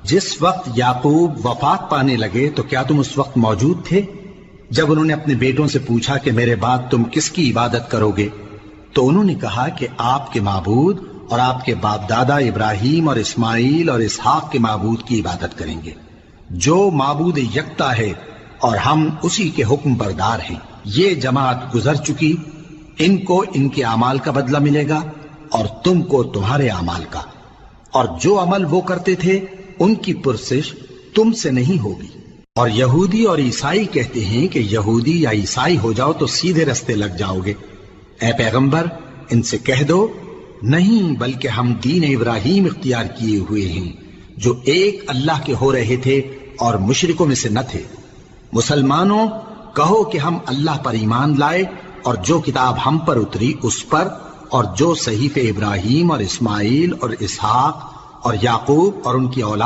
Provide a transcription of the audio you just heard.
جس وقت یعقوب وفات پانے لگے تو کیا تم اس وقت موجود تھے جب انہوں نے اپنے بیٹوں سے پوچھا کہ میرے بعد تم کس کی عبادت کرو گے؟ تو انہوں نے کہا کہ آپ کے معبود اور آپ کے باپ دادا ابراہیم اور اسماعیل اور اسحاق کے معبود کی عبادت کریں گے، جو معبود یکتا ہے اور ہم اسی کے حکم بردار ہیں۔ یہ جماعت گزر چکی، ان کو ان کے اعمال کا بدلہ ملے گا اور تم کو تمہارے اعمال کا، اور جو عمل وہ کرتے تھے ان کی پرسش تم سے نہیں ہوگی۔ اور یہودی اور عیسائی کہتے ہیں کہ یہودی یا عیسائی ہو جاؤ تو سیدھے رستے لگ جاؤ گے۔ اے پیغمبر ان سے کہہ دو نہیں، بلکہ ہم دین ابراہیم اختیار کیے ہوئے ہیں جو ایک اللہ کے ہو رہے تھے اور مشرکوں میں سے نہ تھے۔ مسلمانوں کہو کہ ہم اللہ پر ایمان لائے اور جو کتاب ہم پر اتری اس پر، اور جو صحیفے ابراہیم اور اسماعیل اور اسحاق اور یعقوب اور ان کی اولاد